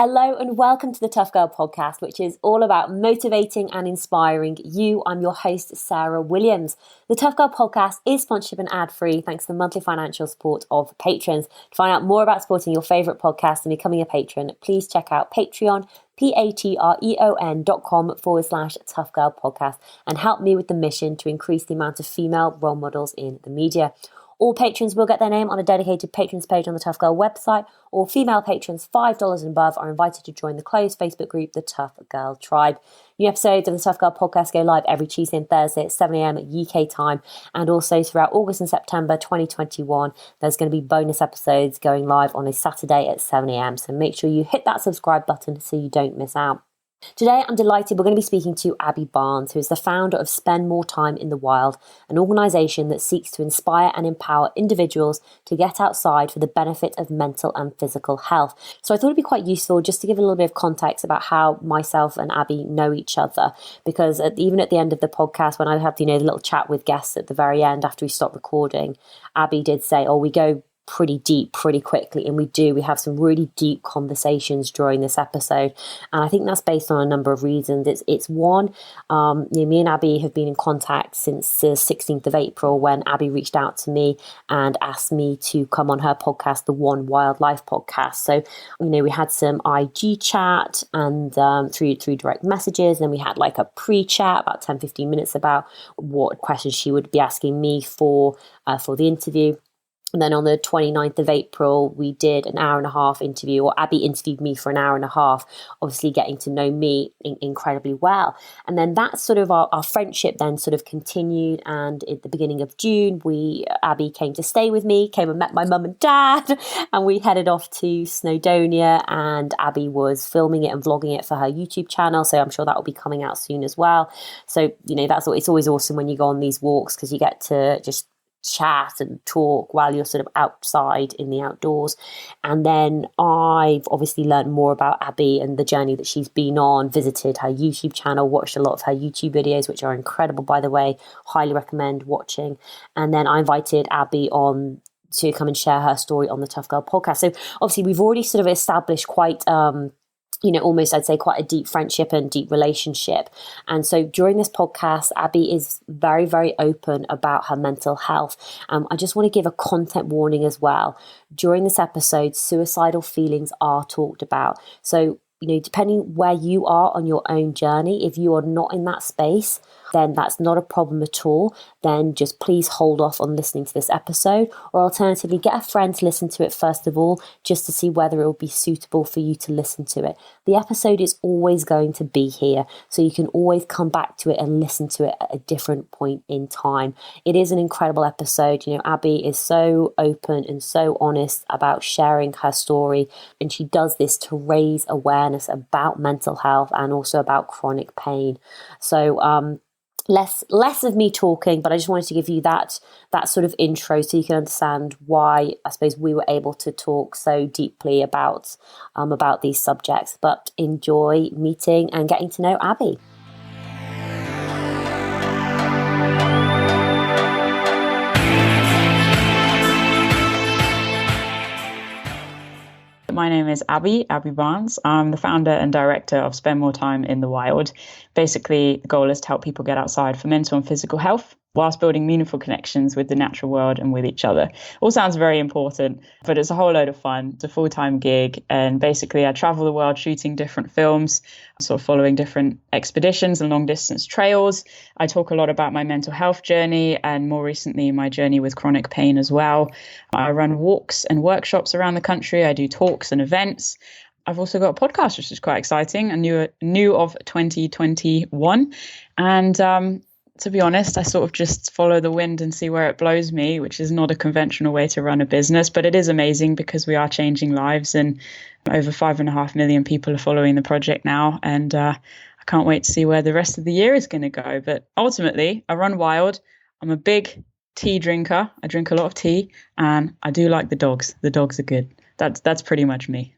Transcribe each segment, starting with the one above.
Hello and welcome to the Tough Girl podcast, which is all about motivating and inspiring you. I'm your host, Sarah Williams. The Tough Girl podcast is sponsored and ad-free thanks to the monthly financial support of patrons. To find out more about supporting your favourite podcast and becoming a patron, please check out Patreon, patreon.com/Tough Girl podcast and help me with the mission to increase the amount of female role models in the media. All patrons will get their name on a dedicated patrons page on the Tough Girl website. All female patrons, $5 and above, are invited to join the closed Facebook group, the Tough Girl Tribe. New episodes of the Tough Girl podcast go live every Tuesday and Thursday at 7 a.m. UK time. And also throughout August and September 2021, there's going to be bonus episodes going live on a Saturday at 7 a.m. So make sure you hit that subscribe button so you don't miss out. Today, I'm delighted we're going to be speaking to Abbie Barnes, who is the founder of Spend More Time in the Wild, an organisation that seeks to inspire and empower individuals to get outside for the benefit of mental and physical health. So I thought it'd be quite useful just to give a little bit of context about how myself and Abbie know each other, because even at the end of the podcast, when I had the little chat with guests at the very end after we stopped recording, Abbie did say, we go pretty deep pretty quickly, and we have some really deep conversations during this episode, and I think that's based on a number of reasons. It's one, me and Abbie have been in contact since the 16th of April when Abbie reached out to me and asked me to come on her podcast, the One Wildlife podcast. So we had some IG chat and through direct messages, and we had like a pre-chat about 10-15 minutes about what questions she would be asking me for the interview. And then on the 29th of April, we did an hour and a half interview, or Abbie interviewed me for an hour and a half, obviously getting to know me incredibly well. And then that sort of our friendship then sort of continued. And at the beginning of June, Abbie came to stay with me, came and met my mum and dad, and we headed off to Snowdonia, and Abbie was filming it and vlogging it for her YouTube channel. So I'm sure that will be coming out soon as well. So, it's always awesome when you go on these walks because you get to just chat and talk while you're sort of outside in the outdoors. And then I've obviously learned more about Abbie and the journey that she's been on, visited her YouTube channel, watched a lot of her YouTube videos, which are incredible, by the way, highly recommend watching. And then I invited Abbie on to come and share her story on the Tough Girl podcast. So obviously we've already sort of established quite almost I'd say quite a deep friendship and deep relationship. And so during this podcast, Abbie is very, very open about her mental health. I just want to give a content warning as well. During this episode, suicidal feelings are talked about. So, depending where you are on your own journey, if you are not in that space, then that's not a problem at all. Then just please hold off on listening to this episode, or alternatively get a friend to listen to it first of all, just to see whether it will be suitable for you to listen to it. The episode is always going to be here, so you can always come back to it and listen to it at a different point in time. It is an incredible episode. Abbie is so open and so honest about sharing her story, and she does this to raise awareness about mental health and also about chronic pain. So less of me talking, but I just wanted to give you that sort of intro so you can understand why I suppose we were able to talk so deeply about these subjects. But enjoy meeting and getting to know Abbie. My name is Abbie Barnes. I'm the founder and director of Spend More Time in the Wild. Basically, the goal is to help people get outside for mental and physical health whilst building meaningful connections with the natural world and with each other. All sounds very important, but it's a whole load of fun. It's a full-time gig, and basically I travel the world shooting different films, sort of following different expeditions and long-distance trails. I talk a lot about my mental health journey and more recently my journey with chronic pain as well. I run walks and workshops around the country. I do talks and events. I've also got a podcast, which is quite exciting, new of 2021. And to be honest, I sort of just follow the wind and see where it blows me, which is not a conventional way to run a business, but it is amazing because we are changing lives, and over 5.5 million people are following the project now. And I can't wait to see where the rest of the year is going to go. But ultimately, I run wild. I'm a big tea drinker. I drink a lot of tea, and I do like the dogs. The dogs are good. That's pretty much me.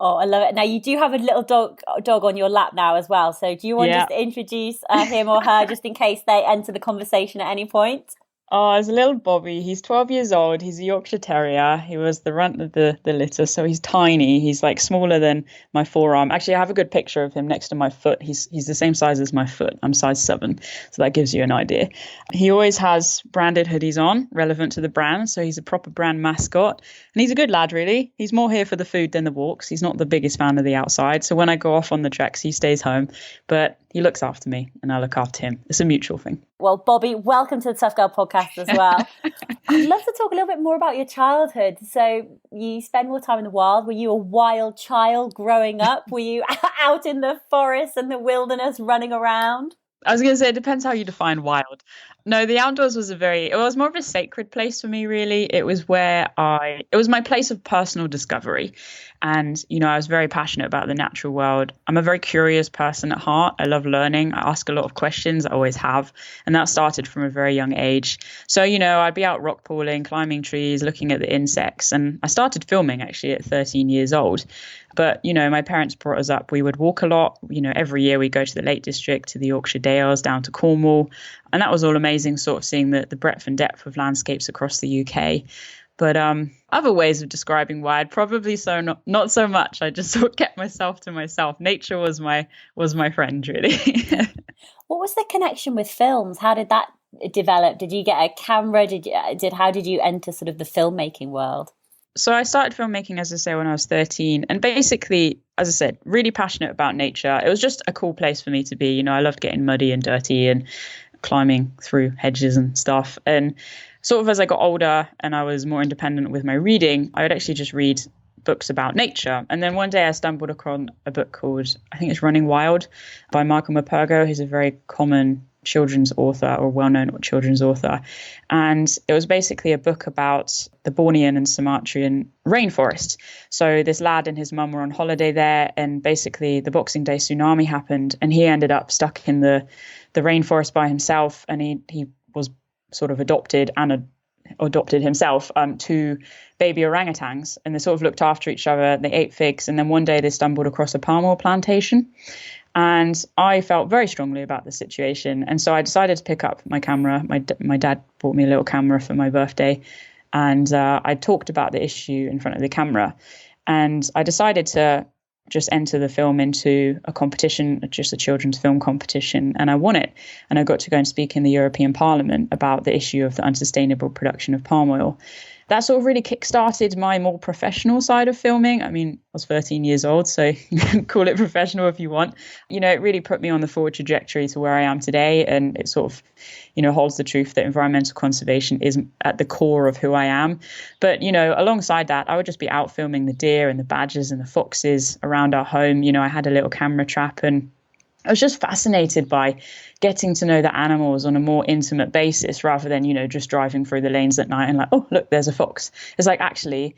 Oh, I love it. Now, you do have a little dog on your lap now as well. So do you want just to introduce him or her just in case they enter the conversation at any point? Oh, it's a little Bobby. He's 12 years old. He's a Yorkshire Terrier. He was the runt of the litter, so he's tiny. He's like smaller than my forearm. Actually, I have a good picture of him next to my foot. He's the same size as my foot. I'm size 7, so that gives you an idea. He always has branded hoodies on, relevant to the brand, so he's a proper brand mascot. And he's a good lad, really. He's more here for the food than the walks. He's not the biggest fan of the outside, so when I go off on the treks, he stays home. But he looks after me, and I look after him. It's a mutual thing. Well, Bobby, welcome to the Tough Girl podcast as well. I'd love to talk a little bit more about your childhood. So you spend more time in the wild. Were you a wild child growing up? Were you out in the forest and the wilderness running around? I was going to say, it depends how you define wild. No, the outdoors was it was more of a sacred place for me, really. It was it was my place of personal discovery. And, I was very passionate about the natural world. I'm a very curious person at heart. I love learning. I ask a lot of questions. I always have. And that started from a very young age. So, I'd be out rock pooling, climbing trees, looking at the insects. And I started filming actually at 13 years old. But, my parents brought us up. We would walk a lot. Every year we go to the Lake District, to the Yorkshire Dales, down to Cornwall. And that was all amazing, sort of seeing the breadth and depth of landscapes across the UK. But other ways of describing wild, probably not so much. I just sort of kept myself to myself. Nature was my friend, really. What was the connection with films? How did that develop? Did you get a camera? How did you enter sort of the filmmaking world? So I started filmmaking, as I say, when I was 13. And basically, as I said, really passionate about nature. It was just a cool place for me to be. I loved getting muddy and dirty and climbing through hedges and stuff. And sort of as I got older and I was more independent with my reading, I would actually just read books about nature. And then one day I stumbled upon a book called, I think it's Running Wild by Michael Morpurgo, who's a very common children's author or well-known children's author. And it was basically a book about the Bornean and Sumatran rainforest. So this lad and his mum were on holiday there, and basically the Boxing Day tsunami happened and he ended up stuck in the rainforest by himself, and he was sort of adopted himself 2 baby orangutans, and they sort of looked after each other. They ate figs, and then one day they stumbled across a palm oil plantation. And I felt very strongly about the situation. And so I decided to pick up my camera. My dad bought me a little camera for my birthday. And I talked about the issue in front of the camera. And I decided to just enter the film into a competition, just a children's film competition. And I won it. And I got to go and speak in the European Parliament about the issue of the unsustainable production of palm oil. That sort of really kick-started my more professional side of filming. I mean, I was 13 years old, so you can call it professional if you want. It really put me on the forward trajectory to where I am today. And it sort of, holds the truth that environmental conservation is at the core of who I am. But, alongside that, I would just be out filming the deer and the badgers and the foxes around our home. I had a little camera trap, and I was just fascinated by getting to know the animals on a more intimate basis rather than, just driving through the lanes at night and like, oh, look, there's a fox. It's like actually,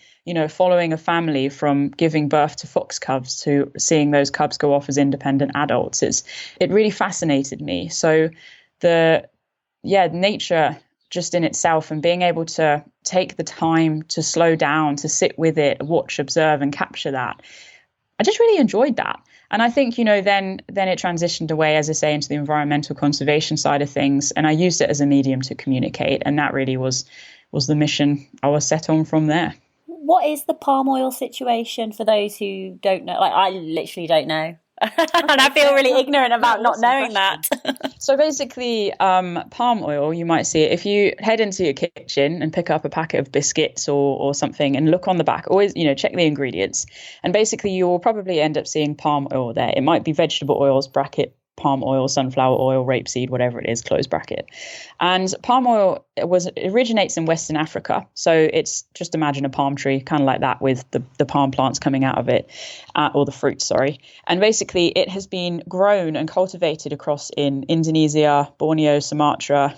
following a family from giving birth to fox cubs to seeing those cubs go off as independent adults. It really fascinated me. So nature just in itself and being able to take the time to slow down, to sit with it, watch, observe and capture that. I just really enjoyed that. And I think, then it transitioned away, as I say, into the environmental conservation side of things. And I used it as a medium to communicate. And that really was the mission I was set on from there. What is the palm oil situation for those who don't know? Like, I literally don't know. And I feel really ignorant about not knowing that. So basically, palm oil, you might see it if you head into your kitchen and pick up a packet of biscuits or something and look on the back, always, check the ingredients. And basically you will probably end up seeing palm oil there. It might be vegetable oils, bracket, palm oil, sunflower oil, rapeseed, whatever it is, close bracket. And palm oil originates in Western Africa. So it's just imagine a palm tree, kind of like that with the palm plants coming out of it, or the fruit, sorry. And basically it has been grown and cultivated across in Indonesia, Borneo, Sumatra,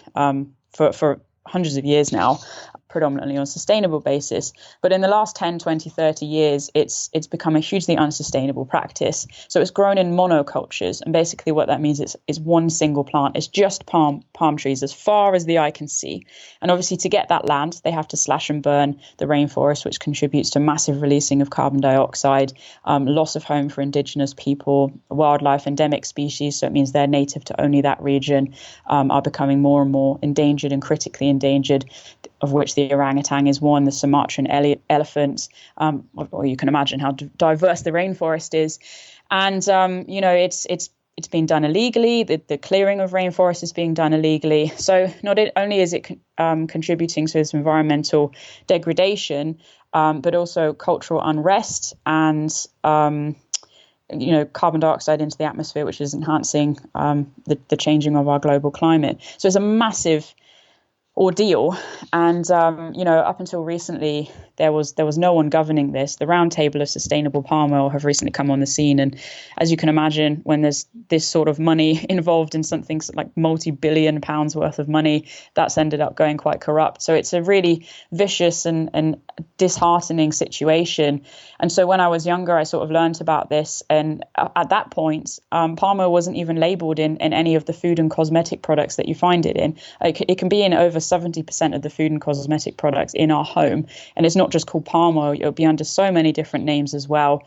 for hundreds of years now. predominantly on a sustainable basis. But in the last 10, 20, 30 years, it's become a hugely unsustainable practice. So it's grown in monocultures. And basically what that means is one single plant. It's just palm trees as far as the eye can see. And obviously to get that land, they have to slash and burn the rainforest, which contributes to massive releasing of carbon dioxide, loss of home for indigenous people, wildlife, endemic species. So it means they're native to only that region, are becoming more and more endangered and critically endangered, of which the orangutan is one, the Sumatran elephant, or you can imagine how diverse the rainforest is. And, it's been done illegally. The clearing of rainforest is being done illegally. So not only is it contributing to this environmental degradation, but also cultural unrest and, carbon dioxide into the atmosphere, which is enhancing the changing of our global climate. So it's a massive ordeal. And, up until recently, there was no one governing this. The Roundtable of Sustainable Palm Oil have recently come on the scene. And as you can imagine, when there's this sort of money involved in something like multi-billion pounds worth of money, that's ended up going quite corrupt. So it's a really vicious and disheartening situation. And so when I was younger, I sort of learned about this. And at that point, palm oil wasn't even labeled in any of the food and cosmetic products that you find it in. It can be in over 70% of the food and cosmetic products in our home. And it's not just called palm oil, it'll be under so many different names as well.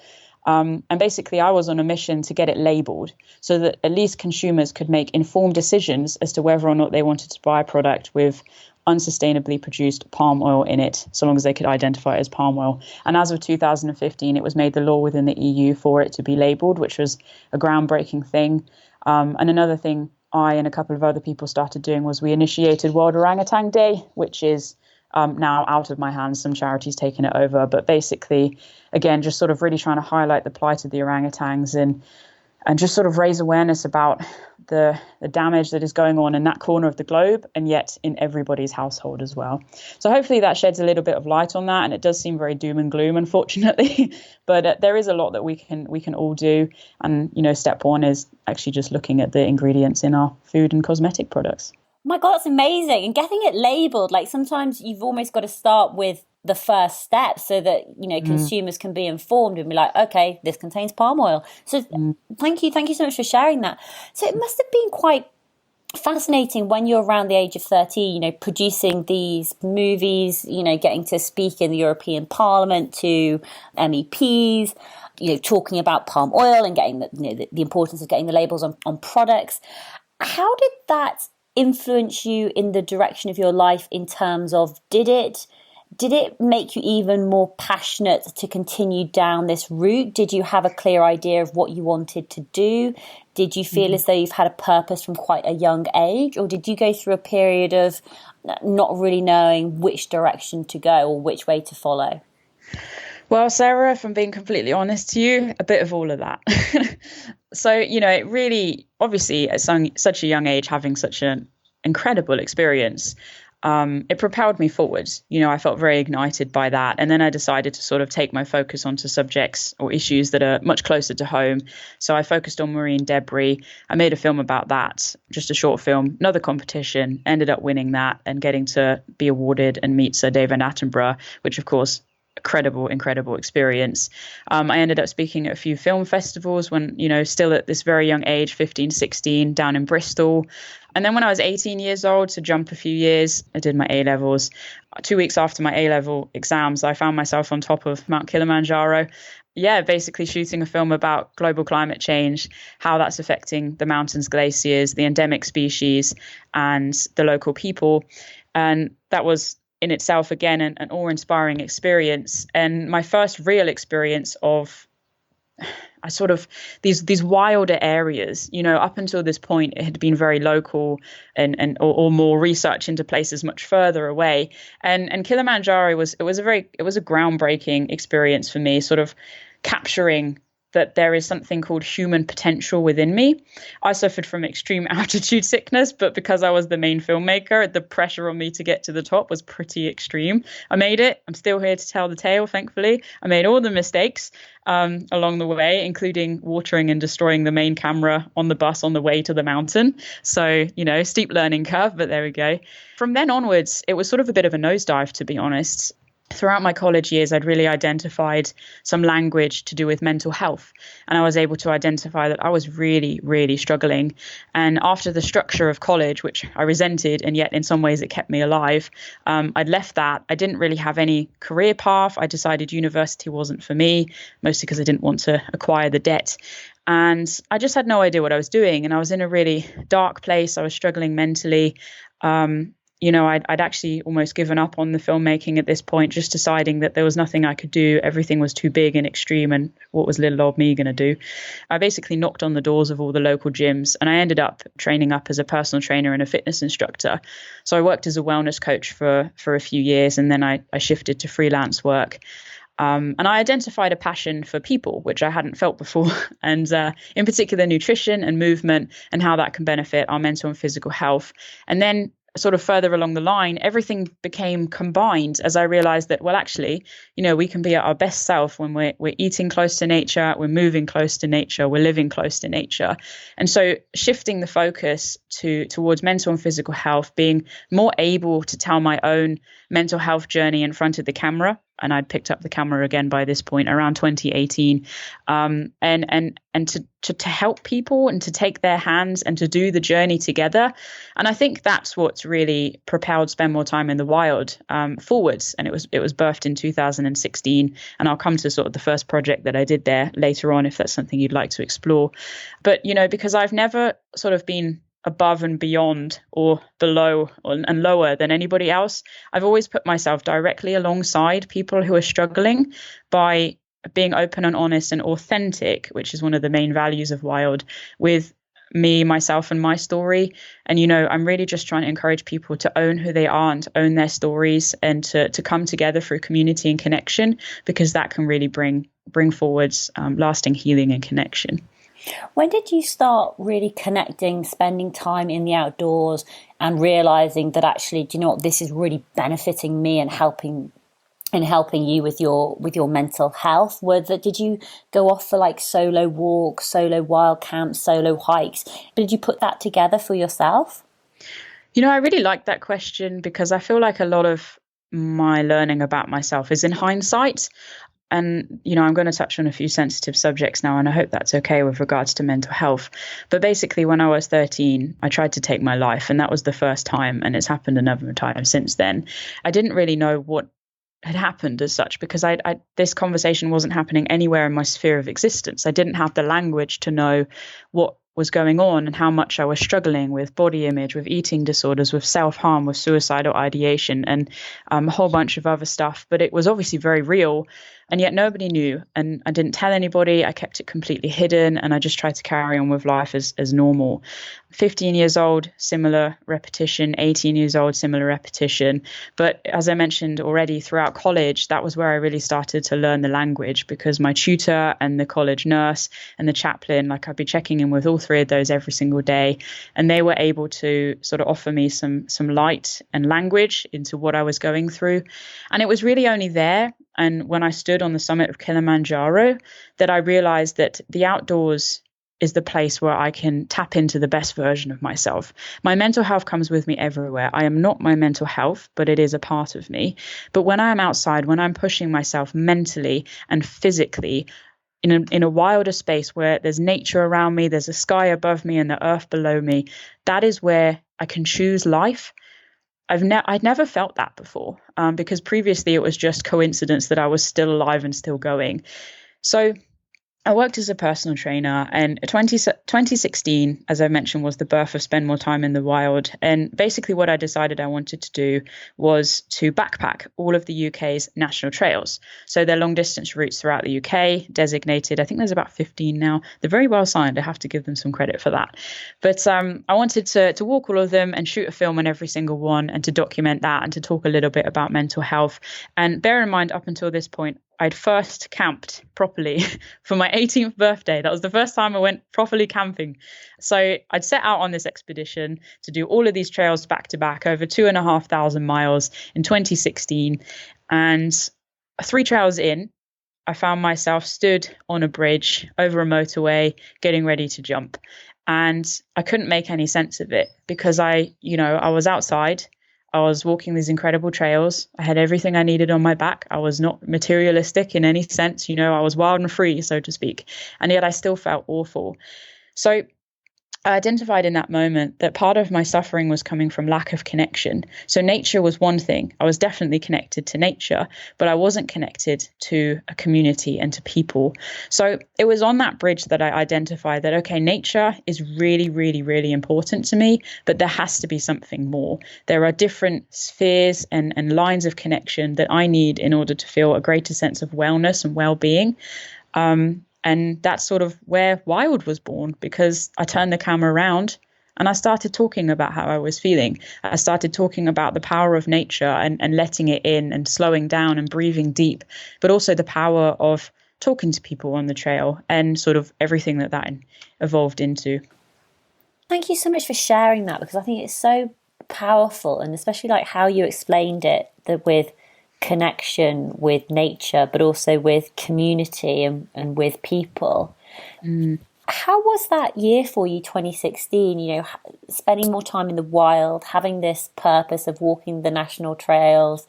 And basically, I was on a mission to get it labeled so that at least consumers could make informed decisions as to whether or not they wanted to buy a product with unsustainably produced palm oil in it, so long as they could identify it as palm oil. And as of 2015, it was made the law within the EU for it to be labeled, which was a groundbreaking thing. And another thing I and a couple of other people started doing was we initiated World Orangutan Day, which is now out of my hands. Some charities taking it over. But basically, again, just sort of really trying to highlight the plight of the orangutans and just sort of raise awareness about the damage that is going on in that corner of the globe, and yet in everybody's household as well. So hopefully that sheds a little bit of light on that. And it does seem very doom and gloom, unfortunately, but there is a lot that we can all do. And, step one is actually just looking at the ingredients in our food and cosmetic products. My God, that's amazing. And getting it labelled, like sometimes you've almost got to start with the first step so that, consumers can be informed and be like, okay, this contains palm oil. So thank you so much for sharing that. So it must have been quite fascinating when you're around the age of 13, producing these movies, getting to speak in the European Parliament to MEPs, talking about palm oil and getting the importance of getting the labels on products. How did that influence you in the direction of your life in terms of did it make you even more passionate to continue down this route? Did you have a clear idea of what you wanted to do? Did you feel as though you've had a purpose from quite a young age? Or did you go through a period of not really knowing which direction to go or which way to follow? Well, Sarah, if I'm being completely honest to you, a bit of all of that. So, it really, obviously, at such a young age, having such an incredible experience, it propelled me forward. I felt very ignited by that. And then I decided to sort of take my focus onto subjects or issues that are much closer to home. So I focused on marine debris. I made a film about that, just a short film, another competition, ended up winning that and getting to be awarded and meet Sir David Attenborough, which, of course, incredible experience. I ended up speaking at a few film festivals when, still at this very young age, 15, 16, down in Bristol. And then when I was 18 years old, to jump a few years, I did my A-levels. 2 weeks after my A-level exams, I found myself on top of Mount Kilimanjaro. Basically shooting a film about global climate change, how that's affecting the mountains, glaciers, the endemic species, and the local people. And that was in itself, again, an awe-inspiring experience. And my first real experience of these wilder areas, up until this point, it had been very local or more research into places much further away. And Kilimanjaro was a groundbreaking experience for me, sort of capturing that there is something called human potential within me. I suffered from extreme altitude sickness, but because I was the main filmmaker, the pressure on me to get to the top was pretty extreme. I made it. I'm still here to tell the tale, thankfully. I made all the mistakes along the way, including watering and destroying the main camera on the bus on the way to the mountain. So, steep learning curve, but there we go. From then onwards, it was sort of a bit of a nosedive, to be honest. Throughout my college years, I'd really identified some language to do with mental health. And I was able to identify that I was really, really struggling. And after the structure of college, which I resented, and yet in some ways it kept me alive, I'd left that. I didn't really have any career path. I decided university wasn't for me, mostly because I didn't want to acquire the debt. And I just had no idea what I was doing. And I was in a really dark place. I was struggling mentally. I'd actually almost given up on the filmmaking at this point, just deciding that there was nothing I could do. Everything was too big and extreme, and what was little old me going to do? I basically knocked on the doors of all the local gyms, and I ended up training up as a personal trainer and a fitness instructor. So I worked as a wellness coach for a few years, and then I shifted to freelance work. And I identified a passion for people, which I hadn't felt before, and in particular nutrition and movement and how that can benefit our mental and physical health. And then sort of further along the line, everything became combined as I realized that, well, actually, we can be at our best self when we're eating close to nature, we're moving close to nature, we're living close to nature. And so shifting the focus towards mental and physical health, being more able to tell my own mental health journey in front of the camera. And I'd picked up the camera again by this point around 2018, and to help people and to take their hands and to do the journey together. And I think that's what's really propelled Spend More Time in the Wild forwards. And it was birthed in 2016. And I'll come to sort of the first project that I did there later on, if that's something you'd like to explore. But, because I've never sort of been above and beyond or below and lower than anybody else. I've always put myself directly alongside people who are struggling by being open and honest and authentic, which is one of the main values of Wild, with me, myself, and my story. And, I'm really just trying to encourage people to own who they are and to own their stories and to come together through community and connection, because that can really bring forwards lasting healing and connection. When did you start really connecting, spending time in the outdoors and realizing that actually, do you know what, this is really benefiting me and helping you with your mental health? Did you go off for like solo walks, solo wild camps, solo hikes? Did you put that together for yourself? I really like that question, because I feel like a lot of my learning about myself is in hindsight. And, I'm going to touch on a few sensitive subjects now, and I hope that's okay with regards to mental health. But basically, when I was 13, I tried to take my life, and that was the first time, and it's happened another time since then. I didn't really know what had happened as such, because this conversation wasn't happening anywhere in my sphere of existence. I didn't have the language to know what was going on and how much I was struggling with body image, with eating disorders, with self-harm, with suicidal ideation, and a whole bunch of other stuff. But it was obviously very real, and yet nobody knew. And I didn't tell anybody. I kept it completely hidden, and I just tried to carry on with life as normal. 15 years old, similar repetition. 18 years old, similar repetition. But as I mentioned already, throughout college, that was where I really started to learn the language, because my tutor and the college nurse and the chaplain, I'd be checking in with all three of those every single day, and they were able to sort of offer me some light and language into what I was going through. And it was really only there, and when I stood on the summit of Kilimanjaro, that I realized that the outdoors is the place where I can tap into the best version of myself. My mental health comes with me everywhere. I am not my mental health, but it is a part of me. But when I am outside, when I'm pushing myself mentally and physically in a wilder space where there's nature around me, there's a sky above me and the earth below me, that is where I can choose life. I'd never felt that before, because previously it was just coincidence that I was still alive and still going. So I worked as a personal trainer, and 2016, as I mentioned, was the birth of Spend More Time in the Wild. And basically what I decided I wanted to do was to backpack all of the UK's national trails. So they're long distance routes throughout the UK, designated. I think there's about 15 now. They're very well signed. I have to give them some credit for that. But I wanted to walk all of them and shoot a film on every single one, and to document that and to talk a little bit about mental health. And bear in mind, up until this point, I'd first camped properly for my 18th birthday. That was the first time I went properly camping. So I'd set out on this expedition to do all of these trails back to back over 2,500 miles in 2016. And 3 trails in, I found myself stood on a bridge over a motorway, getting ready to jump. And I couldn't make any sense of it because I was outside. I was walking these incredible trails. I had everything I needed on my back. I was not materialistic in any sense. I was wild and free, so to speak. And yet I still felt awful. So I identified in that moment that part of my suffering was coming from lack of connection. So nature was one thing. I was definitely connected to nature, but I wasn't connected to a community and to people. So it was on that bridge that I identified that, okay, nature is really, really, really important to me, but there has to be something more. There are different spheres and lines of connection that I need in order to feel a greater sense of wellness and well-being. And that's sort of where Wild was born, because I turned the camera around and I started talking about how I was feeling. I started talking about the power of nature and letting it in and slowing down and breathing deep, but also the power of talking to people on the trail and sort of everything that evolved into. Thank you so much for sharing that, because I think it's so powerful, and especially like how you explained it, that with connection with nature, but also with community and with people. How was that year for you, 2016, spending more time in the wild, having this purpose of walking the national trails,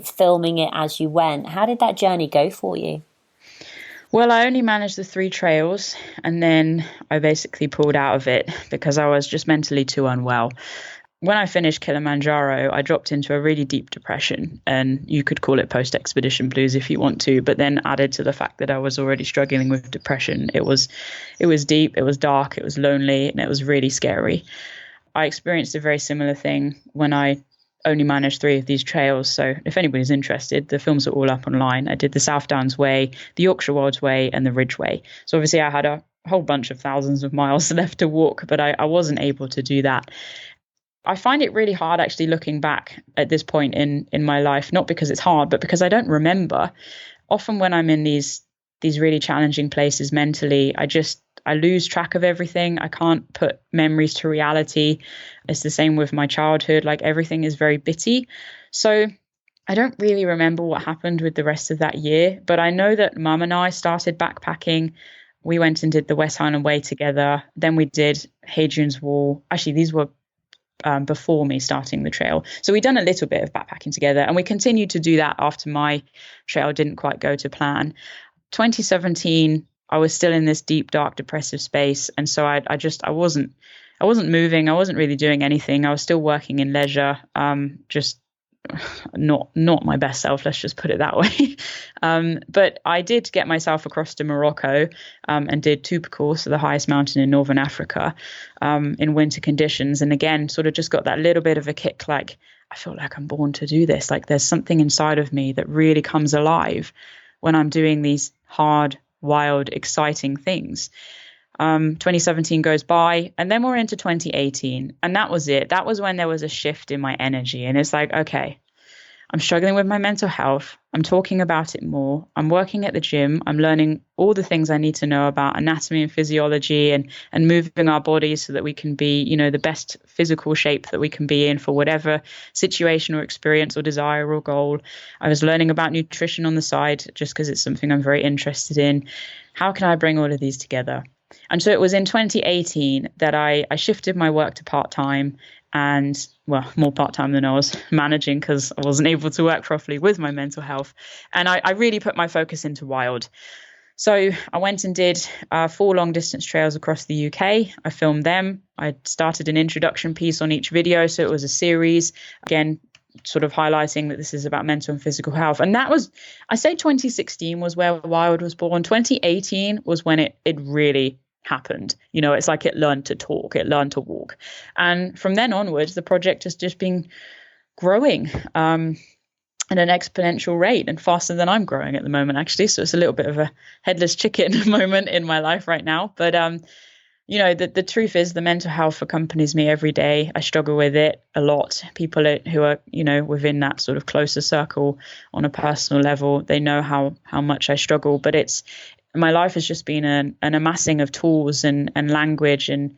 filming it as you went? How did that journey go for you? Well, I only managed the 3 trails, and then I basically pulled out of it because I was just mentally too unwell. When I finished Kilimanjaro, I dropped into a really deep depression, and you could call it post-expedition blues if you want to, but then added to the fact that I was already struggling with depression. It was deep, it was dark, it was lonely, and it was really scary. I experienced a very similar thing when I only managed 3 of these trails. So if anybody's interested, the films are all up online. I did the South Downs Way, the Yorkshire Wilds Way, and the Ridge Way. So obviously I had a whole bunch of thousands of miles left to walk, but I wasn't able to do that. I find it really hard actually looking back at this point in my life, not because it's hard, but because I don't remember. Often when I'm in these really challenging places mentally, I lose track of everything. I can't put memories to reality. It's the same with my childhood. Like, everything is very bitty. So I don't really remember what happened with the rest of that year, but I know that Mum and I started backpacking. We went and did the West Highland Way together. Then we did Hadrian's Wall. Actually, these were before me starting the trail. So we'd done a little bit of backpacking together, and we continued to do that after my trail didn't quite go to plan. 2017, I was still in this deep, dark, depressive space. And so I wasn't moving. I wasn't really doing anything. I was still working in leisure, just not my best self, let's just put it that way. But I did get myself across to Morocco and did Toubkal, so the highest mountain in northern Africa, in winter conditions. And again, sort of just got that little bit of a kick, like, I feel like I'm born to do this. Like, there's something inside of me that really comes alive when I'm doing these hard, wild, exciting things. 2017 goes by, and then we're into 2018, and that was it. That was when there was a shift in my energy, and it's like, okay, I'm struggling with my mental health. I'm talking about it more. I'm working at the gym. I'm learning all the things I need to know about anatomy and physiology and moving our bodies so that we can be, the best physical shape that we can be in for whatever situation or experience or desire or goal. I was learning about nutrition on the side just because it's something I'm very interested in. How can I bring all of these together? And so it was in 2018 that I shifted my work to part-time, and, well, more part-time than I was managing because I wasn't able to work properly with my mental health. And I really put my focus into wild. So I went and did 4 long-distance trails across the UK. I filmed them. I started an introduction piece on each video. So it was a series, again, sort of highlighting that this is about mental and physical health. And that was, I say 2016 was where Wild was born. 2018 was when it really happened. It's like it learned to talk, it learned to walk. And from then onwards, the project has just been growing at an exponential rate, and faster than I'm growing at the moment, actually. So it's a little bit of a headless chicken moment in my life right now. But The truth is the mental health accompanies me every day. I struggle with it a lot. People who are, within that sort of closer circle on a personal level, they know how much I struggle. But my life has just been an amassing of tools and language and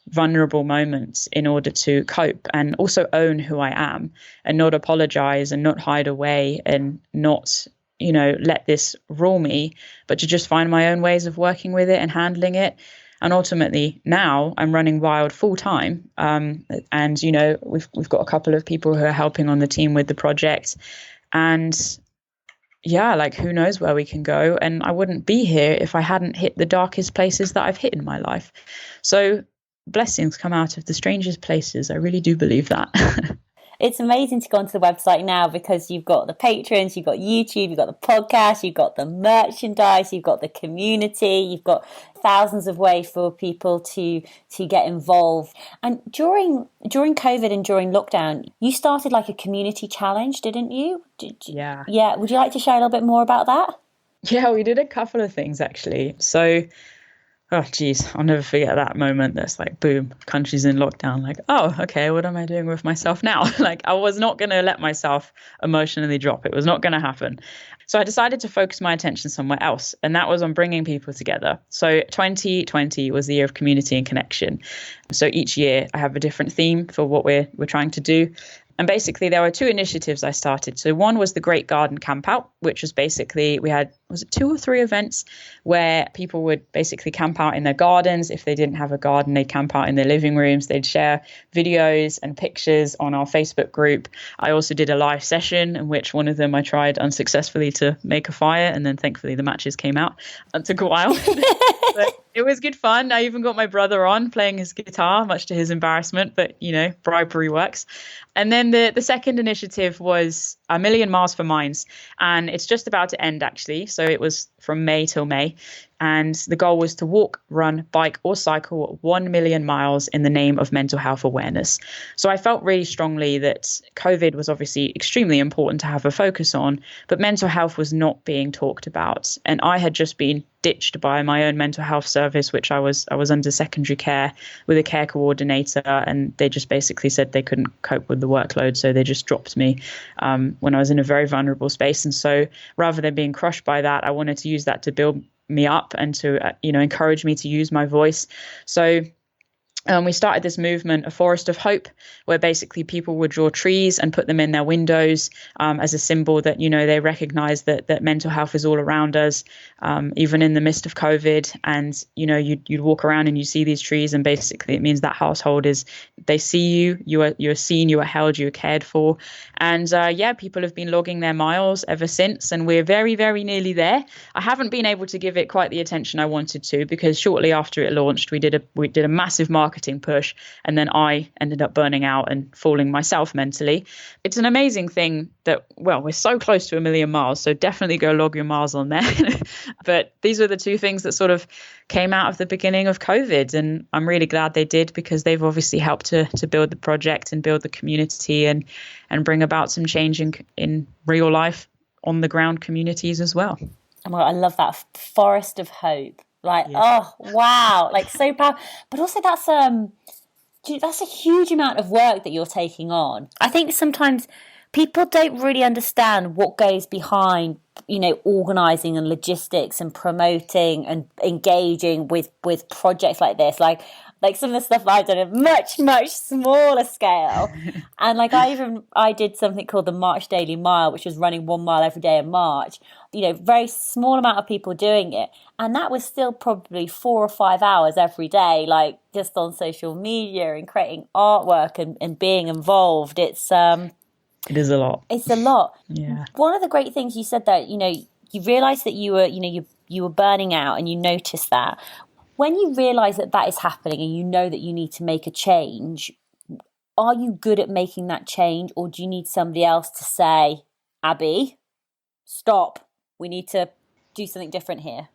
vulnerable moments in order to cope and also own who I am and not apologize and not hide away and not let this rule me, but to just find my own ways of working with it and handling it. And ultimately now I'm running Wild full time. And, we've got a couple of people who are helping on the team with the project. And yeah, like who knows where we can go. And I wouldn't be here if I hadn't hit the darkest places that I've hit in my life. So blessings come out of the strangest places. I really do believe that. It's amazing to go onto the website now because you've got the patrons, you've got YouTube, you've got the podcast, you've got the merchandise, you've got the community, you've got thousands of ways for people to get involved. And during COVID and during lockdown, you started like a community challenge, didn't you? Yeah. Yeah. Would you like to share a little bit more about that? Yeah, we did a couple of things actually. So oh, geez, I'll never forget that moment. That's like, boom, country's in lockdown. Like, oh, okay, what am I doing with myself now? Like, I was not going to let myself emotionally drop. It was not going to happen. So I decided to focus my attention somewhere else. And that was on bringing people together. So 2020 was the year of community and connection. So each year I have a different theme for what we're trying to do. And basically, there were two initiatives I started. So one was the Great Garden Camp Out, which was basically, was it 2 or 3 events where people would basically camp out in their gardens. If they didn't have a garden, they'd camp out in their living rooms. They'd share videos and pictures on our Facebook group. I also did a live session in which one of them I tried unsuccessfully to make a fire. And then thankfully the matches came out. It took a while. But it was good fun. I even got my brother on playing his guitar, much to his embarrassment, but bribery works. And then the second initiative was 1,000,000 Miles for Minds, and it's just about to end actually. So it was from May till May. And the goal was to walk, run, bike or cycle 1,000,000 miles in the name of mental health awareness. So I felt really strongly that COVID was obviously extremely important to have a focus on, but mental health was not being talked about. And I had just been ditched by my own mental health service, which I was under secondary care with a care coordinator. And they just basically said they couldn't cope with the workload. So they just dropped me when I was in a very vulnerable space. And so rather than being crushed by that, I wanted to use that to build me up and to encourage me to use my voice. So we started this movement, a Forest of Hope, where basically people would draw trees and put them in their windows as a symbol that, they recognize that mental health is all around us, even in the midst of COVID. And, you'd walk around and you see these trees, and basically it means that household they see you're seen, you are held, you are cared for. And people have been logging their miles ever since. And we're very, very nearly there. I haven't been able to give it quite the attention I wanted to, because shortly after it launched, we did a massive marketing push, and then I ended up burning out and falling myself mentally. It's an amazing thing that, we're so close to 1,000,000 miles, so definitely go log your miles on there. But these are the two things that sort of came out of the beginning of COVID, and I'm really glad they did, because they've obviously helped to build the project and build the community and bring about some change in real life on the ground communities as well. Oh my God, I love that Forest of Hope. Like, yeah. Oh, wow. Like, so powerful. But also that's a huge amount of work that you're taking on. I think sometimes people don't really understand what goes behind, organising and logistics and promoting and engaging with projects like this. Like some of the stuff I've done at much, much smaller scale. And I did something called the March Daily Mile, which was running 1 mile every day in March. Very small amount of people doing it. And that was still probably 4 or 5 hours every day, like just on social media and creating artwork and being involved. It is a lot. It's a lot. Yeah. One of the great things you said that, you realized that you were burning out, and you noticed that. When you realize that is happening and you know that you need to make a change, are you good at making that change, or do you need somebody else to say, Abbie, stop, we need to do something different here?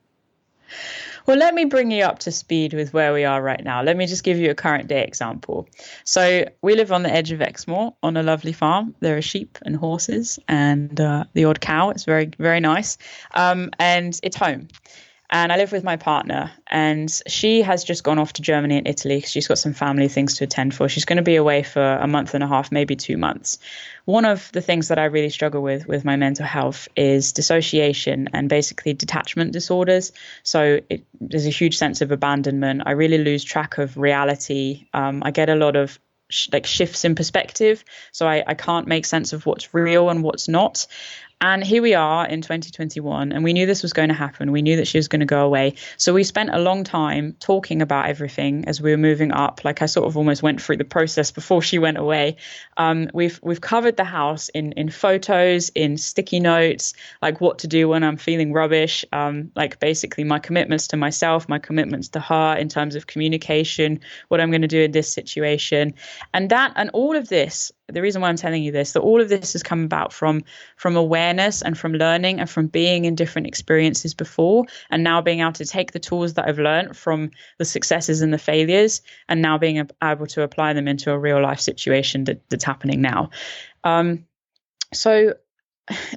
Well, let me bring you up to speed with where we are right now. Let me just give you a current day example. So we live on the edge of Exmoor on a lovely farm. There are sheep and horses and the odd cow. It's very, very nice. And it's home. And I live with my partner, and she has just gone off to Germany and Italy because she's got some family things to attend for. She's going to be away for a month and a half, maybe 2 months. One of the things that I really struggle with my mental health is dissociation and basically detachment disorders. So there's a huge sense of abandonment. I really lose track of reality. I get a lot of shifts in perspective. So I can't make sense of what's real and what's not. And here we are in 2021, and we knew this was going to happen. We knew that she was going to go away. So we spent a long time talking about everything as we were moving up. Like I sort of almost went through the process before she went away. We've covered the house in photos, in sticky notes, like what to do when I'm feeling rubbish. Like basically my commitments to myself, my commitments to her in terms of communication, what I'm going to do in this situation. And all of this, the reason why I'm telling you this, that all of this has come about from awareness and from learning and from being in different experiences before, and now being able to take the tools that I've learned from the successes and the failures, and now being able to apply them into a real life situation that's happening now. So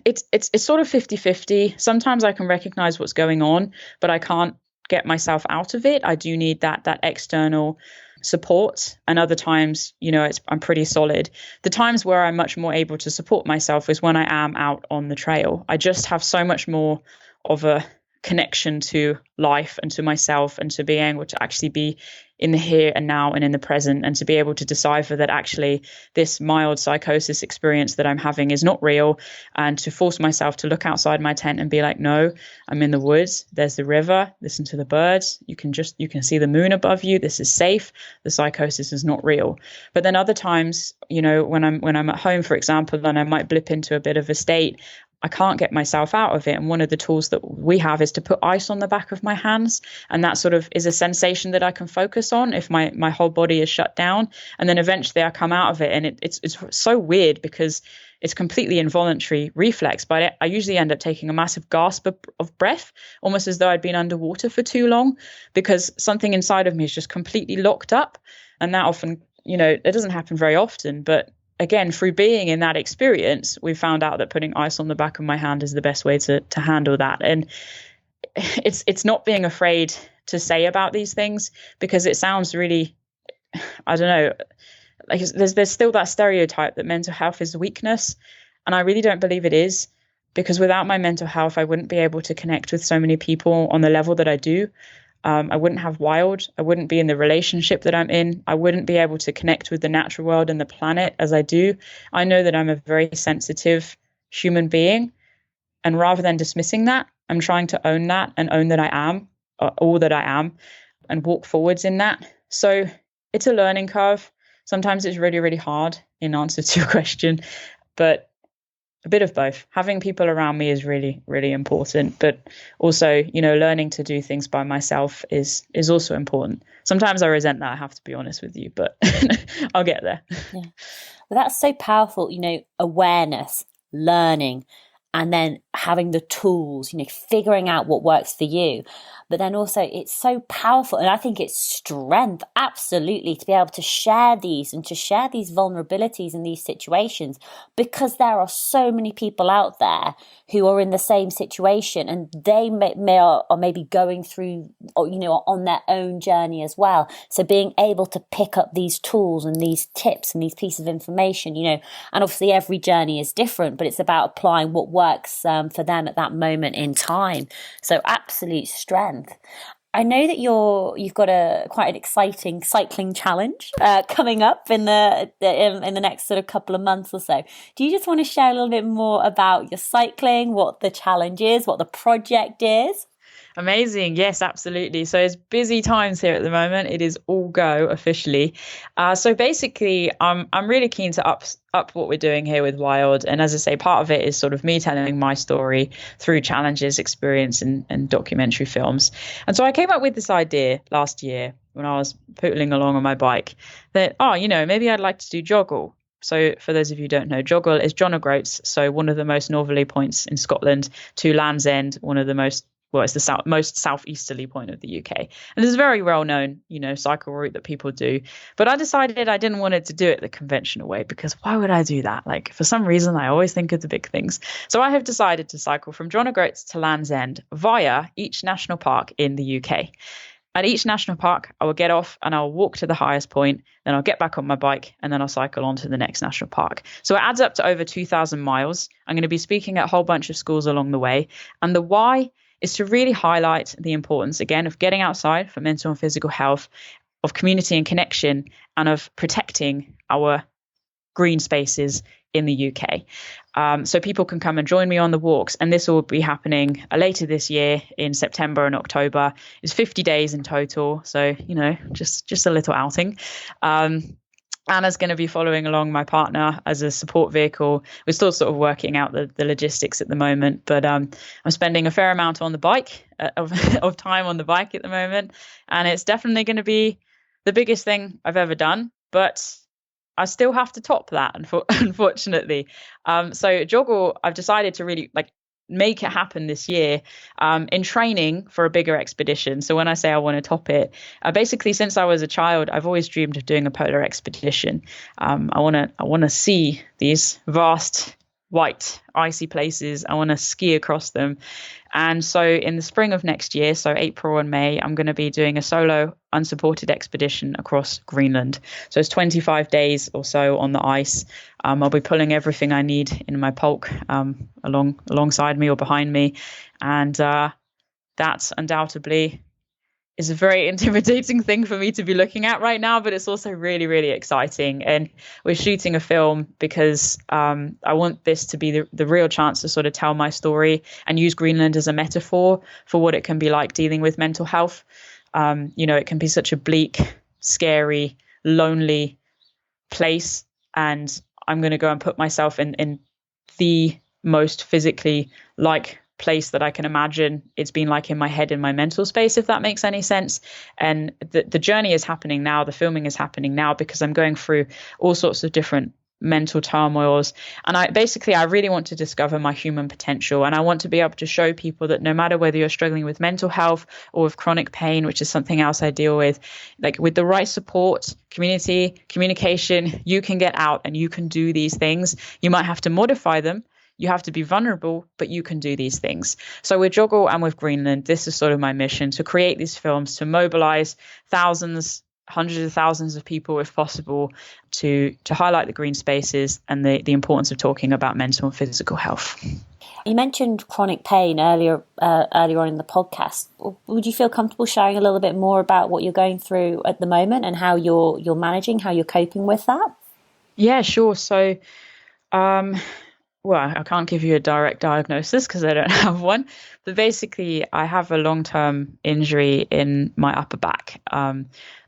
it's sort of 50-50. Sometimes I can recognize what's going on, but I can't get myself out of it. I do need that external support, and other times, I'm pretty solid. The times where I'm much more able to support myself is when I am out on the trail. I just have so much more of a connection to life and to myself, and to being able to actually be in the here and now and in the present, and to be able to decipher that actually this mild psychosis experience that I'm having is not real, and to force myself to look outside my tent and be like, no, I'm in the woods, there's the river, listen to the birds, you can see the moon above you, this is safe, the psychosis is not real. But then other times, when I'm at home, for example, and I might blip into a bit of a state, I can't get myself out of it. And one of the tools that we have is to put ice on the back of my hands. And that sort of is a sensation that I can focus on if my whole body is shut down. And then eventually I come out of it. And it's so weird because it's completely involuntary reflex. But I usually end up taking a massive gasp of breath, almost as though I'd been underwater for too long, because something inside of me is just completely locked up. And that often, it doesn't happen very often, but again, through being in that experience, we found out that putting ice on the back of my hand is the best way to handle that. And it's not being afraid to say about these things, because it sounds really, I don't know, like there's still that stereotype that mental health is weakness. And I really don't believe it is, because without my mental health, I wouldn't be able to connect with so many people on the level that I do. I wouldn't have Wild. I wouldn't be in the relationship that I'm in. I wouldn't be able to connect with the natural world and the planet as I do. I know that I'm a very sensitive human being. And rather than dismissing that, I'm trying to own that and own that I am, all that I am, and walk forwards in that. So it's a learning curve. Sometimes it's really, really hard, in answer to your question, but a bit of both. Having people around me is really, really important, but also, learning to do things by myself is also important. Sometimes I resent that, I have to be honest with you, but I'll get there. Yeah. Well, that's so powerful, awareness, learning, and then having the tools, figuring out what works for you. But then also it's so powerful. And I think it's strength, absolutely, to be able to share these and to share these vulnerabilities in these situations, because there are so many people out there who are in the same situation, and they are maybe going through, or, on their own journey as well. So being able to pick up these tools and these tips and these pieces of information, and obviously every journey is different, but it's about applying what works for them at that moment in time. So absolute strength. I know that you've got quite an exciting cycling challenge coming up in the next sort of couple of months or so. Do you just want to share a little bit more about your cycling, what the challenge is, what the project is? Amazing. Yes, absolutely. So it's busy times here at the moment. It is all go officially. So basically, I'm really keen to up what we're doing here with Wild. And as I say, part of it is sort of me telling my story through challenges, experience, and documentary films. And so I came up with this idea last year when I was pootling along on my bike that, maybe I'd like to do joggle. So for those of you who don't know, joggle is John O'Groats. So one of the most northerly points in Scotland, to Land's End, one of the most it's the most southeasterly point of the UK. And it's a very well-known, cycle route that people do. But I decided I didn't want it to do it the conventional way, because why would I do that? Like, for some reason, I always think of the big things. So I have decided to cycle from John O'Groats to Land's End via each national park in the UK. At each national park, I will get off and I'll walk to the highest point, then I'll get back on my bike, and then I'll cycle on to the next national park. So it adds up to over 2,000 miles. I'm going to be speaking at a whole bunch of schools along the way. And the why is to really highlight the importance, again, of getting outside for mental and physical health, of community and connection, and of protecting our green spaces in the UK. So people can come and join me on the walks, and this will be happening later this year in September and October. It's 50 days in total, so just a little outing. Anna's going to be following along, my partner, as a support vehicle. We're still sort of working out the logistics at the moment, but I'm spending a fair amount on the bike, of time on the bike at the moment, and it's definitely going to be the biggest thing I've ever done, but I still have to top that, unfortunately. So Joggle, I've decided to really make it happen this year, in training for a bigger expedition. So when I say I want to top it, basically since I was a child, I've always dreamed of doing a polar expedition. I want to see these vast, white, icy places. I want to ski across them. And so in the spring of next year, so April and May, I'm going to be doing a solo unsupported expedition across Greenland. So it's 25 days or so on the ice. I'll be pulling everything I need in my pulk alongside me or behind me. And that undoubtedly is a very intimidating thing for me to be looking at right now, but it's also really, really exciting. And we're shooting a film because I want this to be the real chance to sort of tell my story and use Greenland as a metaphor for what it can be like dealing with mental health. It can be such a bleak, scary, lonely place. And I'm going to go and put myself in the most physically place that I can imagine it's been like in my head, in my mental space, if that makes any sense. And the journey is happening now. The filming is happening now because I'm going through all sorts of different mental turmoils. And I really want to discover my human potential. And I want to be able to show people that no matter whether you're struggling with mental health or with chronic pain, which is something else I deal with, with the right support, community, communication, you can get out and you can do these things. You might have to modify them. You have to be vulnerable, but you can do these things. So with Joggle and with Greenland, this is sort of my mission, to create these films, to mobilize thousands, hundreds of thousands of people, if possible, to highlight the green spaces and the importance of talking about mental and physical health. You mentioned chronic pain earlier on in the podcast. Would you feel comfortable sharing a little bit more about what you're going through at the moment and how you're managing, how you're coping with that? Yeah, sure. So, I can't give you a direct diagnosis because I don't have one, but basically I have a long-term injury in my upper back,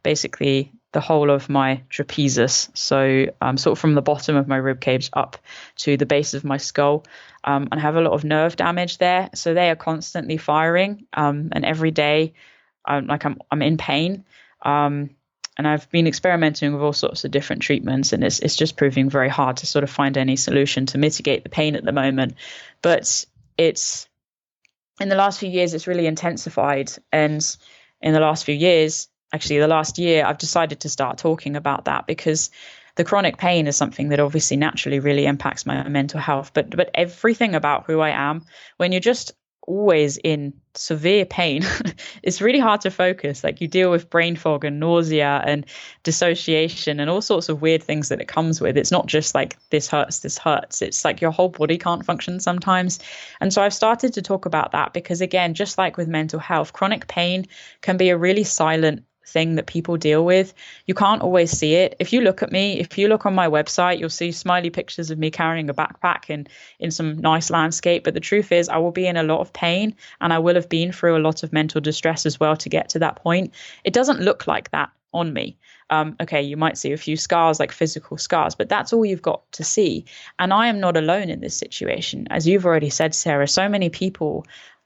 basically the whole of my trapezius. So sort of from the bottom of my rib cage up to the base of my skull, and I have a lot of nerve damage there. So they are constantly firing, and every day I'm in pain. And I've been experimenting with all sorts of different treatments, and it's just proving very hard to sort of find any solution to mitigate the pain at the moment. But it's in the last few years, it's really intensified. And in the last few years, actually the last year, I've decided to start talking about that because the chronic pain is something that obviously naturally really impacts my mental health. But everything about who I am, when you're just always in severe pain, it's really hard to focus. You deal with brain fog and nausea and dissociation and all sorts of weird things that it comes with. It's not just this hurts. It's your whole body can't function sometimes. And so I've started to talk about that because, again, just like with mental health, chronic pain can be a really silent thing that people deal with. You can't always see it. If you look at me, if you look on my website, you'll see smiley pictures of me carrying a backpack and in some nice landscape. But the truth is, I will be in a lot of pain, and I will have been through a lot of mental distress as well to get to that point. It doesn't look like that on me. Okay, you might see a few scars, like physical scars, but that's all you've got to see. And I am not alone in this situation. As you've already said, Sarah, so many people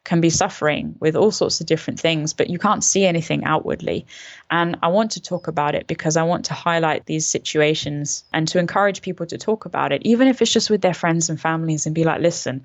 can be suffering with all sorts of different things, but you can't see anything outwardly. And I want to talk about it because I want to highlight these situations and to encourage people to talk about it, even if it's just with their friends and families, and be like, listen,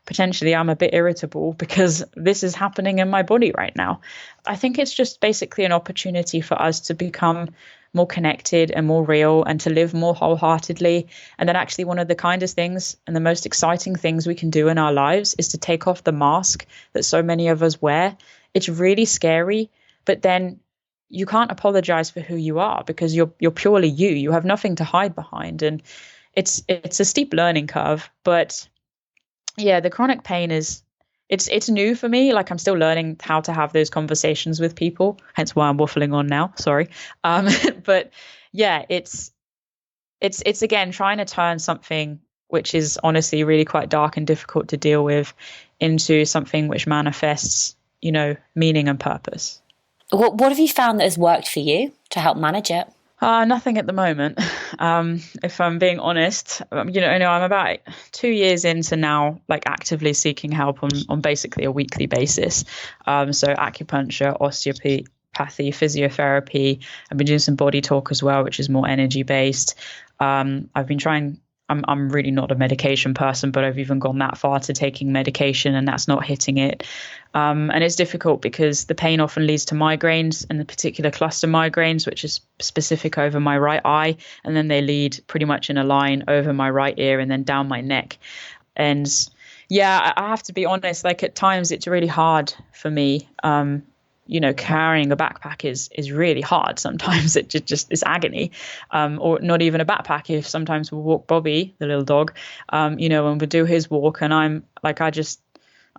potentially I'm a bit irritable because this is happening in my body right now. I think it's just basically an opportunity for us to become more connected and more real and to live more wholeheartedly. And then actually one of the kindest things and the most exciting things we can do in our lives is to take off the mask that so many of us wear. It's really scary, but then you can't apologize for who you are because you're purely you. You have nothing to hide behind. And it's a steep learning curve. But yeah, the chronic pain it's new for me. Like, I'm still learning how to have those conversations with people, hence why I'm waffling on now. Sorry. But yeah, it's again trying to turn something which is honestly really quite dark and difficult to deal with into something which manifests, meaning and purpose. What have you found that has worked for you to help manage it? Nothing at the moment. If I'm being honest, I'm about 2 years into now, like actively seeking help on basically a weekly basis. So acupuncture, osteopathy, physiotherapy. I've been doing some body talk as well, which is more energy based. I've been trying. I'm really not a medication person, but I've even gone that far to taking medication and that's not hitting it. And it's difficult because the pain often leads to migraines, and the particular cluster migraines, which is specific over my right eye. And then they lead pretty much in a line over my right ear and then down my neck. And yeah, I have to be honest, like at times it's really hard for me. Carrying a backpack is really hard. Sometimes it just is agony, or not even a backpack. If sometimes we'll walk Bobby, the little dog, and we'll do his walk, and I'm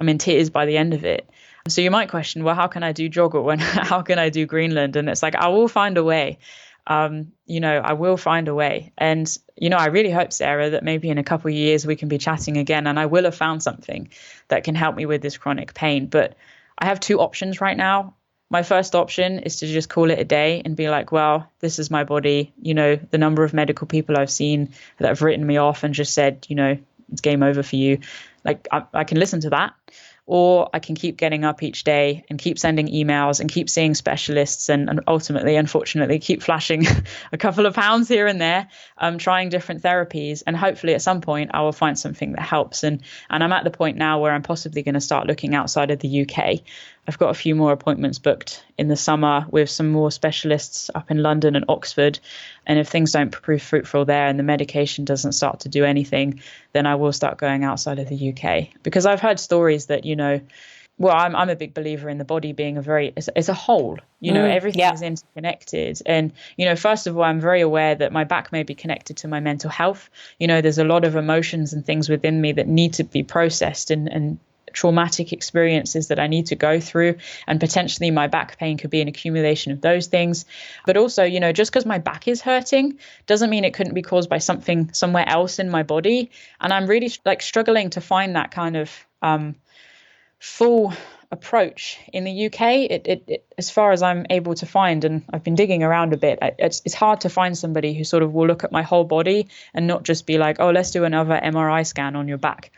in tears by the end of it. So you might question, well, how can I do jogger how can I do Greenland? And it's like, I will find a way. I will find a way. And, I really hope, Sarah, that maybe in a couple of years we can be chatting again and I will have found something that can help me with this chronic pain. But I have two options right now. My first option is to just call it a day and be like, well, this is my body. The number of medical people I've seen that have written me off and just said, it's game over for you. Like, I can listen to that. Or I can keep getting up each day and keep sending emails and keep seeing specialists and ultimately, unfortunately, keep flashing a couple of pounds here and there, trying different therapies. And hopefully at some point I will find something that helps. And I'm at the point now where I'm possibly going to start looking outside of the UK. I've got a few more appointments booked in the summer with some more specialists up in London and Oxford. And if things don't prove fruitful there and the medication doesn't start to do anything, then I will start going outside of the UK. Because I've heard stories that, I'm a big believer in the body being it's a whole, everything is interconnected. And, first of all, I'm very aware that my back may be connected to my mental health. There's a lot of emotions and things within me that need to be processed and traumatic experiences that I need to go through, and potentially my back pain could be an accumulation of those things. But also, just because my back is hurting doesn't mean it couldn't be caused by something somewhere else in my body. And I'm really struggling to find that kind of full approach in the UK. It as far as I'm able to find, and I've been digging around a bit, it's hard to find somebody who sort of will look at my whole body and not just be like, oh, let's do another MRI scan on your back.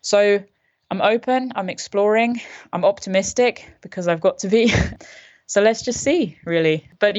So I'm open, I'm exploring, I'm optimistic because I've got to be. So let's just see, really. But,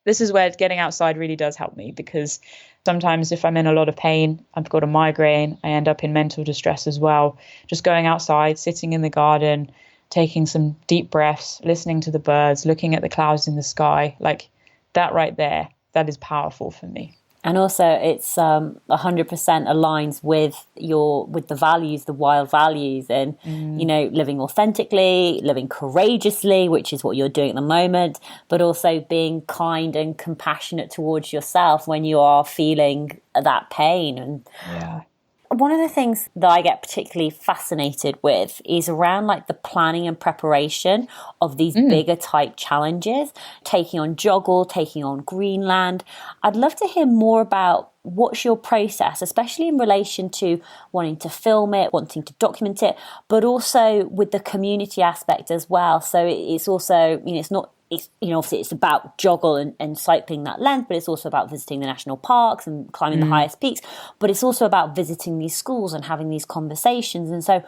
this is where getting outside really does help me, because sometimes if I'm in a lot of pain, I've got a migraine, I end up in mental distress as well. Just going outside, sitting in the garden, taking some deep breaths, listening to the birds, looking at the clouds in the sky, like that right there, that is powerful for me. And also it's 100% aligns with the values, the wild values, and, living authentically, living courageously, which is what you're doing at the moment, but also being kind and compassionate towards yourself when you are feeling that pain. And yeah. One of the things that I get particularly fascinated with is around like the planning and preparation of these bigger type challenges, taking on Joggle, taking on Greenland. I'd love to hear more about what's your process, especially in relation to wanting to film it, wanting to document it, but also with the community aspect as well. So it's also, it's not it's, obviously it's about joggle and cycling that length, but it's also about visiting the national parks and climbing the highest peaks. But it's also about visiting these schools and having these conversations. And so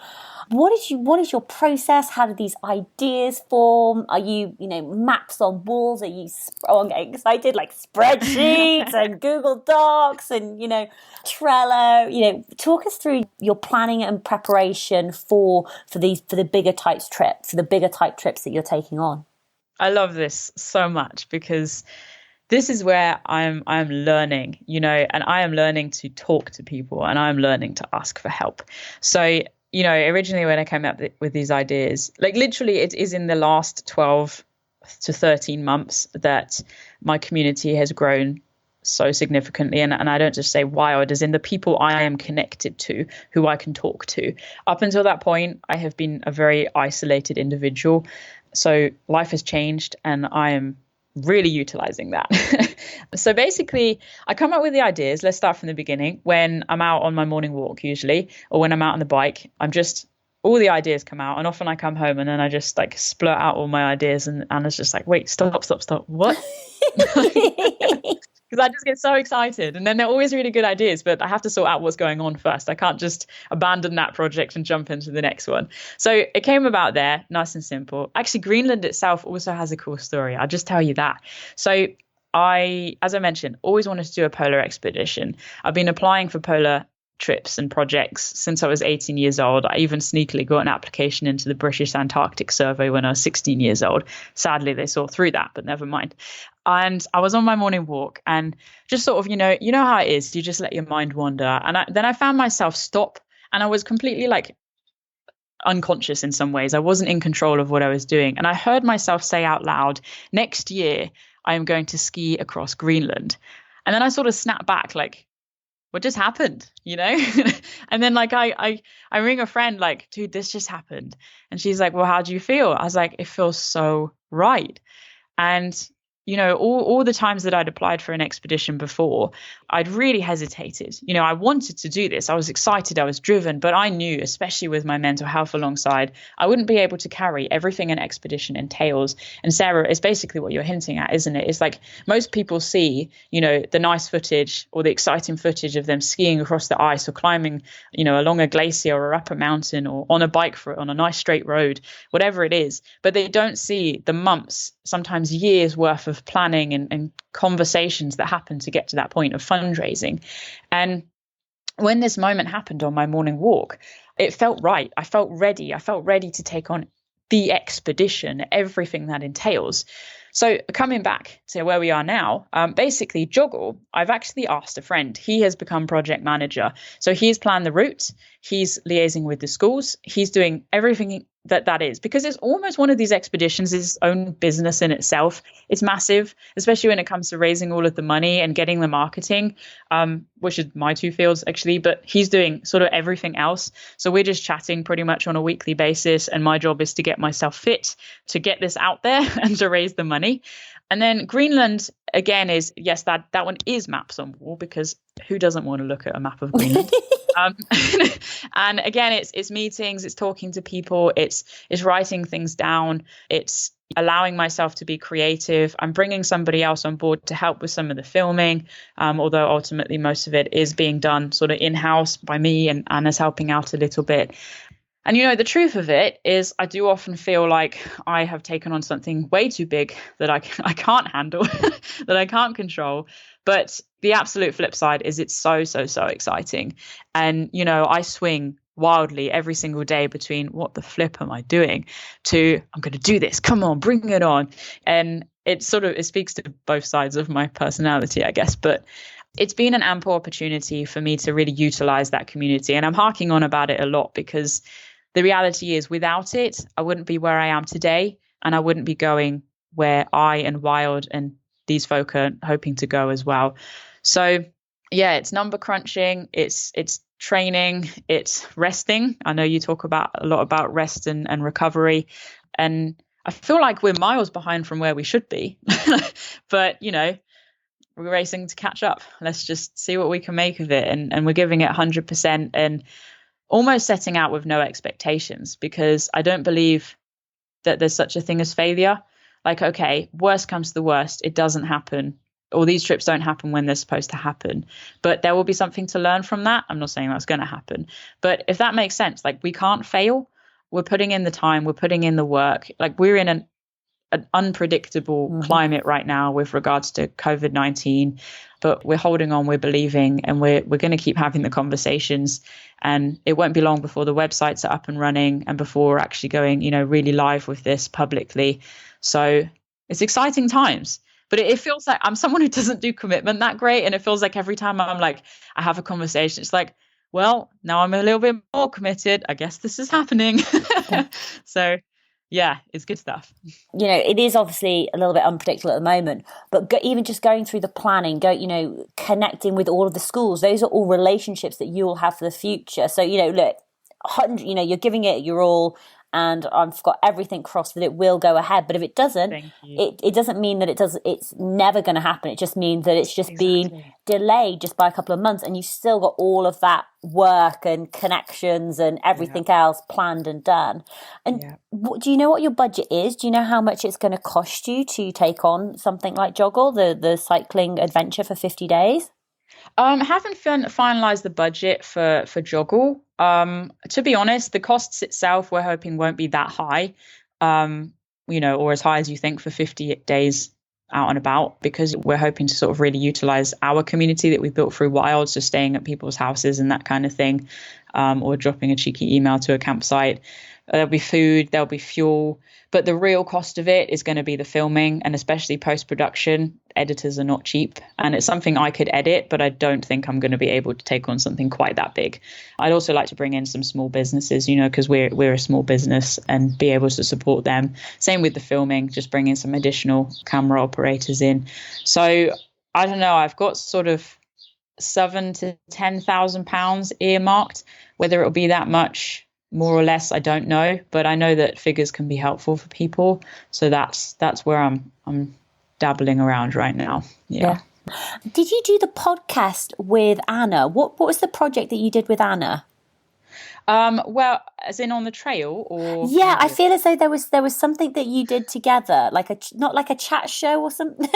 what is your process? How do these ideas form? Are you, maps on walls? Are you, I'm getting excited, like spreadsheets and Google Docs and, Trello? Talk us through your planning and preparation for the bigger type trips that you're taking on. I love this so much because this is where I'm learning, and I am learning to talk to people and I'm learning to ask for help. So, originally when I came up with these ideas, like literally it is in the last 12 to 13 months that my community has grown so significantly. And I don't just say wild, as in the people I am connected to, who I can talk to. Up until that point, I have been a very isolated individual. So life has changed and I am really utilizing that. So basically, I come up with the ideas. Let's start from the beginning. When I'm out on my morning walk, usually, or when I'm out on the bike, all the ideas come out. And often I come home and then I just like splurt out all my ideas. And it's just like, wait, stop. What? Because I just get so excited. And then they're always really good ideas, but I have to sort out what's going on first. I can't just abandon that project and jump into the next one. So it came about there, nice and simple. Actually, Greenland itself also has a cool story. I'll just tell you that. So as I mentioned, always wanted to do a polar expedition. I've been applying for polar trips and projects since I was 18 years old. I even sneakily got an application into the British Antarctic Survey when I was 16 years old. Sadly, they saw through that, but never mind. And I was on my morning walk and just sort of, you know how it is. You just let your mind wander. And then I found myself stop, and I was completely like unconscious in some ways. I wasn't in control of what I was doing. And I heard myself say out loud, next year, I am going to ski across Greenland. And then I sort of snapped back like, what just happened, And then like I ring a friend like, dude, this just happened. And she's like, well, how do you feel? I was like, it feels so right. And all the times that I'd applied for an expedition before, I'd really hesitated. I wanted to do this. I was excited. I was driven. But I knew, especially with my mental health alongside, I wouldn't be able to carry everything an expedition entails. And Sarah, is basically what you're hinting at, isn't it? It's like most people see, the nice footage or the exciting footage of them skiing across the ice or climbing, along a glacier or up a mountain or on a bike on a nice straight road, whatever it is. But they don't see the months, sometimes years worth of planning and conversations that happen to get to that point of fundraising. And when this moment happened on my morning walk, it felt right. I felt ready. I felt ready to take on the expedition, everything that entails. So coming back to where we are now, basically Joggle, I've actually asked a friend. He has become project manager. So he's planned the route. He's liaising with the schools. He's doing everything that is, because it's almost one of these expeditions is its own business in itself. It's massive, especially when it comes to raising all of the money and getting the marketing, which is my two fields actually, but he's doing sort of everything else. So we're just chatting pretty much on a weekly basis. And my job is to get myself fit to get this out there and to raise the money. And then Greenland, again, is, yes, that one is maps on wall, because who doesn't want to look at a map of Greenland? And again, it's meetings, it's talking to people, it's writing things down, it's allowing myself to be creative. I'm bringing somebody else on board to help with some of the filming, although ultimately most of it is being done sort of in-house by me, and Anna's helping out a little bit. And, the truth of it is I do often feel like I have taken on something way too big that I can't handle, that I can't control. But the absolute flip side is it's so, so, so exciting. And, I swing wildly every single day between what the flip am I doing to I'm going to do this. Come on, bring it on. And it speaks to both sides of my personality, I guess. But it's been an ample opportunity for me to really utilize that community. And I'm harking on about it a lot because the reality is without it, I wouldn't be where I am today, and I wouldn't be going where I and Wild and these folk are hoping to go as well. So yeah, it's number crunching, it's training, it's resting. I know you talk a lot about rest and recovery, and I feel like we're miles behind from where we should be, but we're racing to catch up. Let's just see what we can make of it. And we're giving it 100% and almost setting out with no expectations, because I don't believe that there's such a thing as failure. like, okay, worst comes to the worst, it doesn't happen, or these trips don't happen when they're supposed to happen, but there will be something to learn from that. I'm not saying that's going to happen, but if that makes sense, like, we can't fail. We're putting in the time, we're putting in the work. Like, we're in an unpredictable climate right now with regards to COVID-19, but we're holding on, we're believing, and we're going to keep having the conversations. And it won't be long before the websites are up and running and before we're actually going, really live with this publicly. So it's exciting times, but it feels like I'm someone who doesn't do commitment that great. And it feels like every time I'm like, I have a conversation, it's like, well, now I'm a little bit more committed. I guess this is happening. So yeah, it's good stuff. It is obviously a little bit unpredictable at the moment, but even just going through the planning, connecting with all of the schools, those are all relationships that you'll have for the future. So, look, you're giving it your all, and I've got everything crossed that it will go ahead. But if it doesn't, it doesn't mean that it's never going to happen. It just means that it's just been delayed just by a couple of months, and you've still got all of that work and connections and everything else planned and done. And do you know what your budget is? Do you know how much it's going to cost you to take on something like Joggle, the cycling adventure for 50 days? Haven't finalized the budget for Joggle. To be honest, the costs itself we're hoping won't be that high, or as high as you think for 50 days out and about, because we're hoping to sort of really utilize our community that we built through Wild, so staying at people's houses and that kind of thing, or dropping a cheeky email to a campsite. There'll be food, there'll be fuel, but the real cost of it is going to be the filming, and especially post-production. Editors are not cheap, and it's something I could edit, but I don't think I'm going to be able to take on something quite that big. I'd also like to bring in some small businesses, because we're a small business, and be able to support them. Same with the filming, just bringing some additional camera operators in. So I don't know, I've got sort of £7,000 to £10,000 earmarked. Whether it'll be that much, more or less, I don't know, but I know that figures can be helpful for people. So that's where I'm dabbling around right now. Yeah. Did you do the podcast with Anna? What was the project that you did with Anna? Well, as in on the trail, or I feel as though there was something that you did together, not like a chat show or something.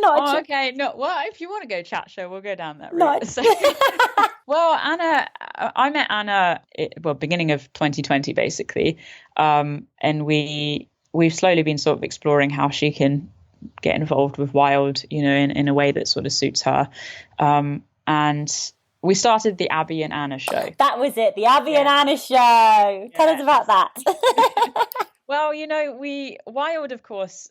Okay. No, well, if you want to go chat show, we'll go down that route. So, well, I met Anna beginning of 2020 basically, and we've slowly been sort of exploring how she can get involved with Wild, in a way that sort of suits her, and we started the Abbie and Anna show. That was it, the Abbie and Anna show. Tell us about that. Well, Wild, of course,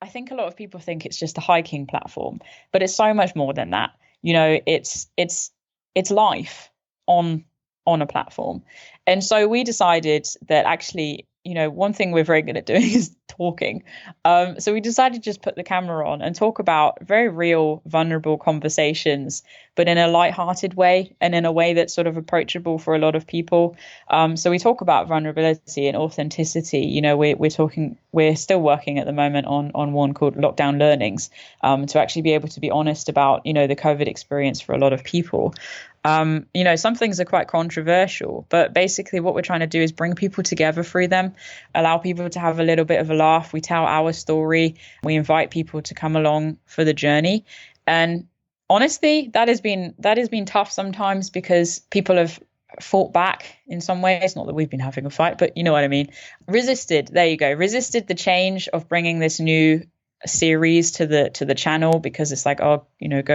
I think a lot of people think it's just a hiking platform, but it's so much more than that. It's life on a platform. And so we decided that actually, one thing we're very good at doing is talking. So we decided to just put the camera on and talk about very real, vulnerable conversations, but in a lighthearted way and in a way that's sort of approachable for a lot of people. So we talk about vulnerability and authenticity. We're still working at the moment on one called Lockdown Learnings, to actually be able to be honest about, the COVID experience for a lot of people. Some things are quite controversial, but basically what we're trying to do is bring people together through them, allow people to have a little bit of a laugh. We tell our story. We invite people to come along for the journey. And honestly, that has been tough sometimes, because people have fought back in some ways. Not that we've been having a fight, but you know what I mean. Resisted the change of bringing this new series to the channel, because it's like, go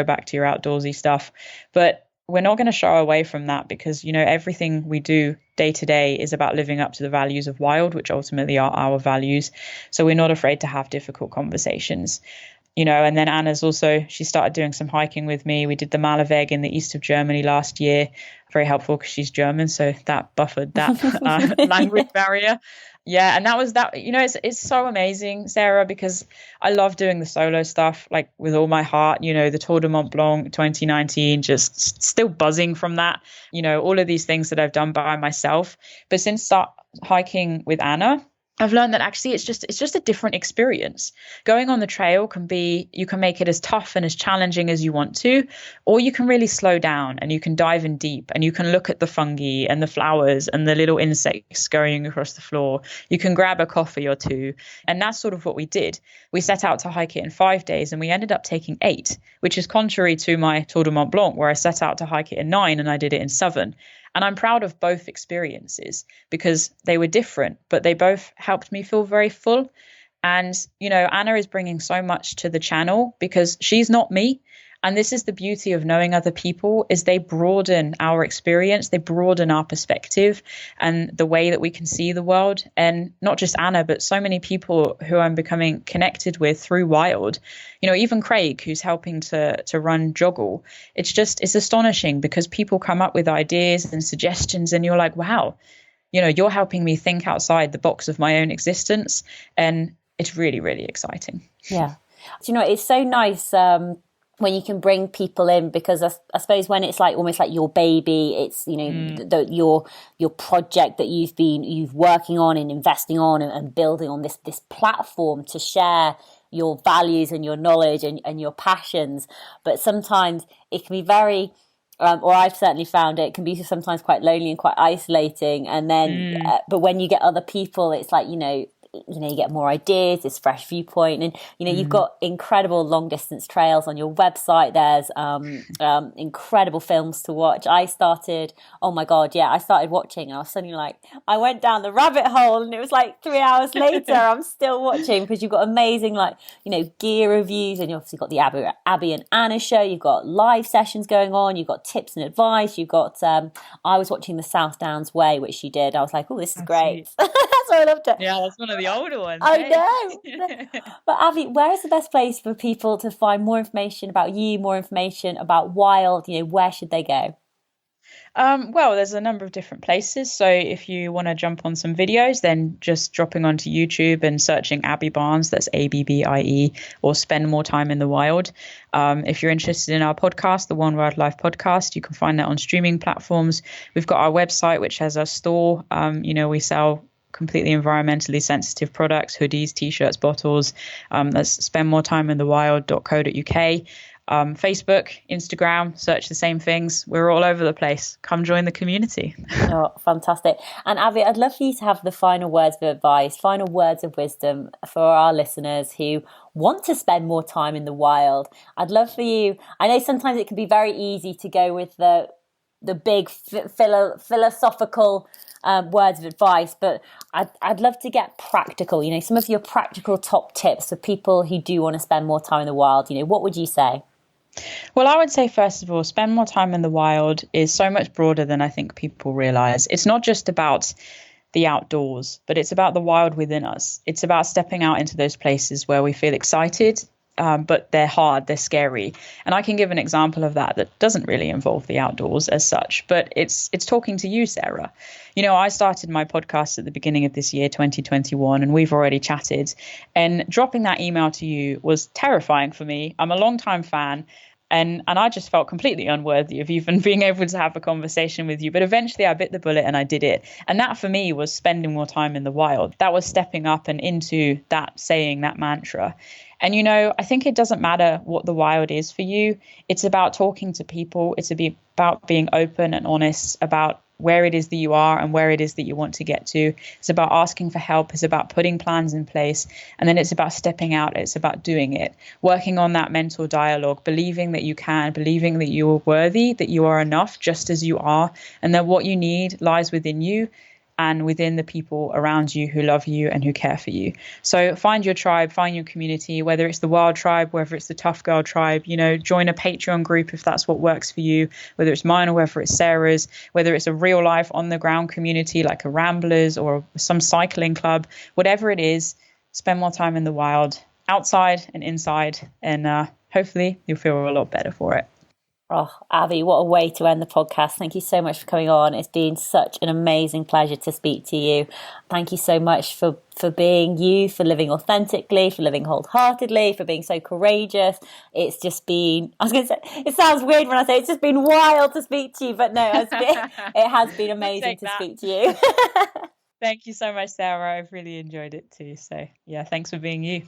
back to your outdoorsy stuff. But we're not going to shy away from that, because, everything we do day to day is about living up to the values of Wild, which ultimately are our values. So we're not afraid to have difficult conversations, and then Anna's she started doing some hiking with me. We did the Malaveg in the east of Germany last year. Very helpful because she's German. So that buffered that language barrier. Yeah, and that was that. It's so amazing, Sarah, because I love doing the solo stuff, like with all my heart. The Tour de Mont Blanc 2019, just still buzzing from that. All of these things that I've done by myself. But since start hiking with Anna, I've learned that actually it's just a different experience. Going on the trail you can make it as tough and as challenging as you want to, or you can really slow down and you can dive in deep and you can look at the fungi and the flowers and the little insects scurrying across the floor. You can grab a coffee or two. And that's sort of what we did. We set out to hike it in 5 days and we ended up taking 8, which is contrary to my Tour de Mont Blanc, where I set out to hike it in 9 and I did it in 7. And I'm proud of both experiences because they were different, but they both helped me feel very full. And, Anna is bringing so much to the channel because she's not me. And this is the beauty of knowing other people, is they broaden our experience, they broaden our perspective and the way that we can see the world. And not just Anna, but so many people who I'm becoming connected with through Wild. Even Craig, who's helping to run Joggle. It's astonishing because people come up with ideas and suggestions and you're like, wow, you're helping me think outside the box of my own existence. And it's really, really exciting. Yeah. It's so nice when you can bring people in, because I suppose when it's like almost like your baby, it's your project that you've working on and investing on and building on this platform to share your values and your knowledge and your passions. But sometimes it can be very or I've certainly found it can be sometimes quite lonely and quite isolating. And then but when you get other people, it's like you get more ideas, this fresh viewpoint, and you've got incredible long distance trails on your website. There's incredible films to watch. I started watching and I was suddenly like, I went down the rabbit hole and it was like 3 hours later I'm still watching, because you've got amazing gear reviews, and you've obviously got the Abbie and Anna show, you've got live sessions going on, you've got tips and advice, you've got I was watching the South Downs Way, which she did. I was like, oh, this is great. That's why I loved it. Yeah, that's one of the older ones. I know. But Abbie, where is the best place for people to find more information about you, more information about Wild? Where should they go? Well, there's a number of different places. So if you want to jump on some videos, then just dropping onto YouTube and searching Abbie Barnes, that's Abbie, or Spend More Time in the Wild. If you're interested in our podcast, the One Wildlife Podcast, you can find that on streaming platforms. We've got our website, which has a store. We sell completely environmentally sensitive products, hoodies, t-shirts, bottles. That's spendmoretimeInthewild.co.uk. Facebook, Instagram, search the same things. We're all over the place. Come join the community. Oh, fantastic. And Abbie, I'd love for you to have the final words of advice, final words of wisdom for our listeners who want to spend more time in the wild. I'd love for you, I know sometimes it can be very easy to go with the big philosophical words of advice, but I'd love to get practical, some of your practical top tips for people who do want to spend more time in the wild. What would you say? Well, I would say, first of all, spend more time in the wild is so much broader than I think people realize. It's not just about the outdoors, but it's about the wild within us. It's about stepping out into those places where we feel excited, but they're hard, they're scary. And I can give an example of that doesn't really involve the outdoors as such, but it's talking to you, Sarah. I started my podcast at the beginning of this year, 2021, and we've already chatted. And dropping that email to you was terrifying for me. I'm a longtime fan. And I just felt completely unworthy of even being able to have a conversation with you. But eventually I bit the bullet and I did it. And that for me was spending more time in the wild. That was stepping up and into that, saying that mantra. And, I think it doesn't matter what the wild is for you. It's about talking to people. It's about being open and honest about where it is that you are and where it is that you want to get to. It's about asking for help. It's about putting plans in place. And then it's about stepping out. It's about doing it, working on that mental dialogue, believing that you can, believing that you are worthy, that you are enough just as you are, and that what you need lies within you and within the people around you who love you and who care for you. So find your tribe, find your community, whether it's the Wild Tribe, whether it's the Tough Girl Tribe, join a Patreon group if that's what works for you, whether it's mine or whether it's Sarah's, whether it's a real life on the ground community like a Ramblers or some cycling club, whatever it is, spend more time in the wild, outside and inside, and hopefully you'll feel a lot better for it. Oh, Abbie, what a way to end the podcast. Thank you so much for coming on. It's been such an amazing pleasure to speak to you. Thank you so much for being you, for living authentically, for living wholeheartedly, for being so courageous. It's just been, I was going to say, it sounds weird when I say it's just been wild to speak to you, but no, it has been amazing to speak to you. Thank you so much, Sarah. I've really enjoyed it too. So yeah, thanks for being you.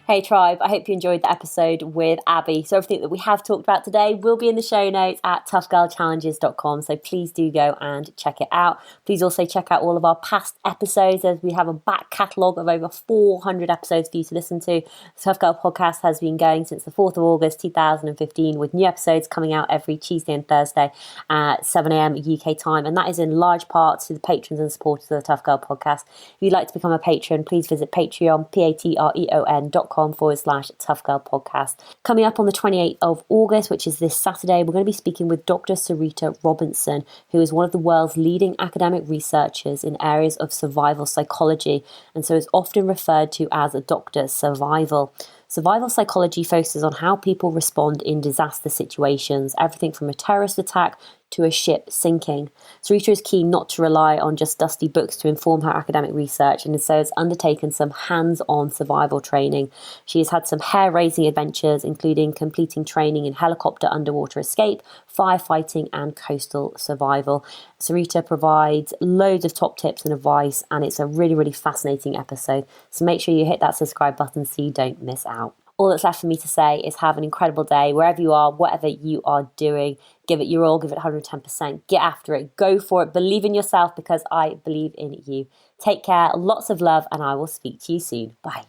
Hey Tribe, I hope you enjoyed the episode with Abbie. So everything that we have talked about today will be in the show notes at toughgirlchallenges.com. So please do go and check it out. Please also check out all of our past episodes, as we have a back catalogue of over 400 episodes for you to listen to. The Tough Girl podcast has been going since the 4th of August 2015, with new episodes coming out every Tuesday and Thursday at 7 a.m. UK time. And that is in large part to the patrons and supporters of the Tough Girl podcast. If you'd like to become a patron, please visit Patreon, patreon.com/Tough Girl podcast. Coming up on the 28th of August, which is this Saturday, we're going to be speaking with Dr. Sarita Robinson, who is one of the world's leading academic researchers in areas of survival psychology, and so is often referred to as a Dr. Survival. Survival psychology focuses on how people respond in disaster situations, everything from a terrorist attack to a ship sinking. Sarita is keen not to rely on just dusty books to inform her academic research, and so has undertaken some hands-on survival training. She has had some hair-raising adventures, including completing training in helicopter underwater escape, firefighting, and coastal survival. Sarita provides loads of top tips and advice, and it's a really, really fascinating episode. So make sure you hit that subscribe button so you don't miss out. All that's left for me to say is have an incredible day wherever you are, whatever you are doing. Give it your all, give it 110%. Get after it, go for it, believe in yourself, because I believe in you. Take care, lots of love, and I will speak to you soon. Bye.